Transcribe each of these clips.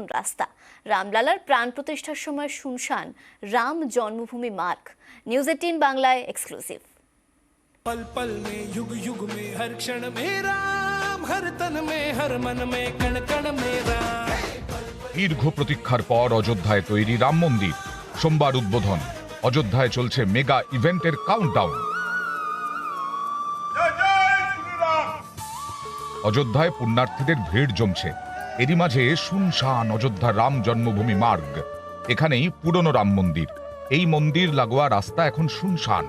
নতুন রাস্তা। রামলালার প্রাণ প্রতিষ্ঠার সময় শুনশান রাম জন্মভূমি মার্গ। নিউজ 18 বাংলায় এক্সক্লুসিভ। पल पल में युग युग में हर क्षण में राम, हर तन में हर मन में कण कण में राम। দীর্ঘ প্রতীক্ষার পর অযোধ্যায় তৈরি রাম মন্দির সোমবার উদ্বোধন। অযোধ্যায় চলছে মেগা ইভেন্টের কাউন্টডাউন। অযোধ্যায় পুণ্যার্থীদের ভিড় জমছে। এরই মাঝে শুনশান অযোধ্যার রাম জন্মভূমি মার্গ। এখানেই পুরনো রাম মন্দির। এই মন্দির লাগোয়া রাস্তা এখন শুনশান,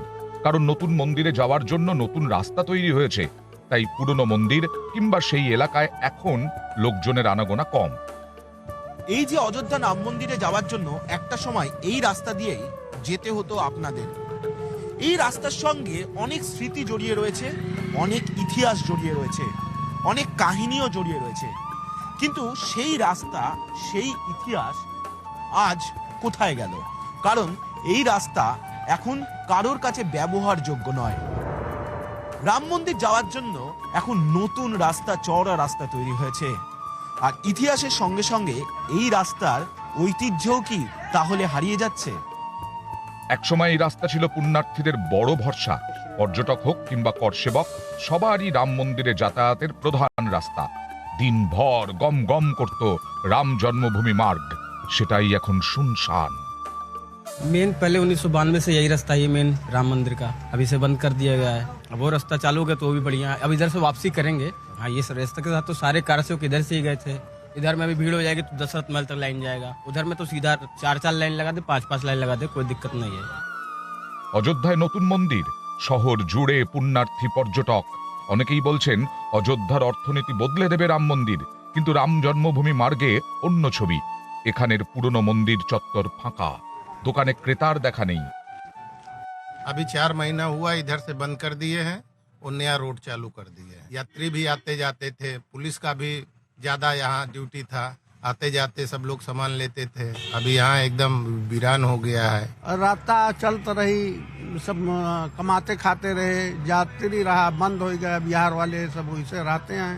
কারণ নতুন মন্দিরে যাওয়ার জন্য নতুন রাস্তা তৈরি হয়েছে। তাই পুরনো মন্দির কিংবা সেই এলাকায় এখন লোকজনের আনাগোনা কম। এই যে অযোধ্যা রাম মন্দিরে যাওয়ার জন্য একটা সময় এই রাস্তা দিয়েই যেতে হতো আপনাদের। এই রাস্তার সঙ্গে অনেক স্মৃতি জড়িয়ে রয়েছে, অনেক ইতিহাস জড়িয়ে রয়েছে, অনেক কাহিনীও জড়িয়ে রয়েছে। কিন্তু সেই রাস্তা, সেই ইতিহাস আজ কোথায় গেল? কারণ এই রাস্তা এখন কারোর কাছে ব্যবহারযোগ্য নয়। রাম মন্দির যাওয়ার জন্য এখন নতুন রাস্তা, চওড়া রাস্তা তৈরি হয়েছে। আর ইতিহাসের সঙ্গে সঙ্গে এই রাস্তার ঐতিহ্যও কি তাহলে হারিয়ে যাচ্ছে? একসময় এই রাস্তা ছিল পুণ্যার্থীদের বড় ভরসা। পর্যটক হোক কিংবা করসেবক, সবারই রাম মন্দিরে যাতায়াতের প্রধান রাস্তা। দিনভর গম গম করত রাম জন্মভূমি মার্গ, সেটাই এখন শুনশান। मेन पहले 1992 से यही रास्ता है मेन राम मंदिर का, अभी से बंद कर दिया गया है। अब वो रास्ता चालू हो गया तो वो भी बढ़िया है। अब इधर से वापसी करेंगे। हाँ, ये रास्ते के साथ तो सारे कार से इधर से ही गए थे। इधर में अभी भीड़ हो जाएगी तो दशरथ महल तक लाइन जाएगा। उधर में तो सीधा 4 लाइन लगा दे, 5 लाइन लगा दे, कोई दिक्कत नहीं है। অযোধ্যায় নতুন মন্দির, শহর জুড়ে পুণ্যার্থী, পর্যটক। অনেকেই বলছেন অযোধ্যার অর্থনীতি বদলে দেবে রাম মন্দির, কিন্তু রাম জন্মভূমি মার্গে অন্য ছবি। এখানের পুরনো মন্দির চত্বর ফাঁকা, দোকানে ক্রেতার দেখা নেই। अभी 4 महीना हुआ इधर से बंद कर दिए हैं और नया रोड चालू कर दिए हैं। यात्री भी आते जाते थे, पुलिस का भी ज्यादा यहाँ ड्यूटी था, आते जाते सब लोग सामान लेते थे। अभी यहाँ एकदम वीरान हो गया है। रास्ता चलते रही, सब कमाते खाते रहे, यात्री रहा, बंद हो गया। बिहार वाले सब वैसे रहते हैं,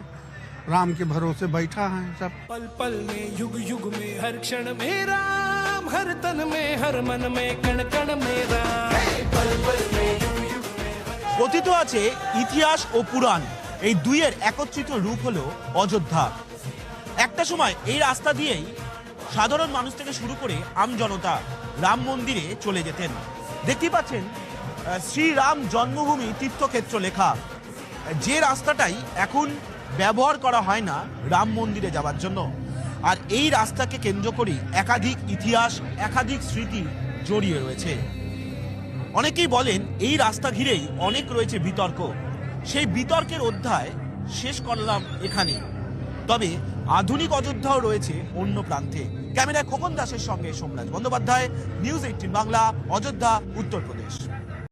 राम के भरोसे बैठा है सब। पल पल में युग युग में हर क्षण में राम, हर तन में हर मन में कण कण में राम। पल पल में युग युग में কথিত আছে ইতিহাস ও পুরাণ এই দুইয়ের একত্রিত রূপ হলো অযোধ্যা। একটা সময় এই রাস্তা দিয়েই সাধারণ মানুষ থেকে শুরু করে আম জনতা রাম মন্দিরে চলে যেতেন। দেখতে পাচ্ছেন শ্রীরাম জন্মভূমি তীর্থক্ষেত্র লেখা। যে রাস্তাটাই এখন ব্যবহার করা হয় না রাম মন্দিরে যাওয়ার জন্য। আর এই রাস্তাকে কেন্দ্র করে একাধিক ইতিহাস, একাধিক স্মৃতি জড়িয়ে রয়েছে। অনেকেই বলেন এই রাস্তা ঘিরেই অনেক রয়েছে বিতর্ক। সেই বিতর্কের অধ্যায় শেষ করলাম এখানে। তবে আধুনিক অযোধ্যাও রয়েছে অন্য প্রান্তে। ক্যামেরায় খোকন দাসের সঙ্গে সোমরাজ বন্দ্যোপাধ্যায়, নিউজ 18 বাংলা, অযোধ্যা, উত্তরপ্রদেশ।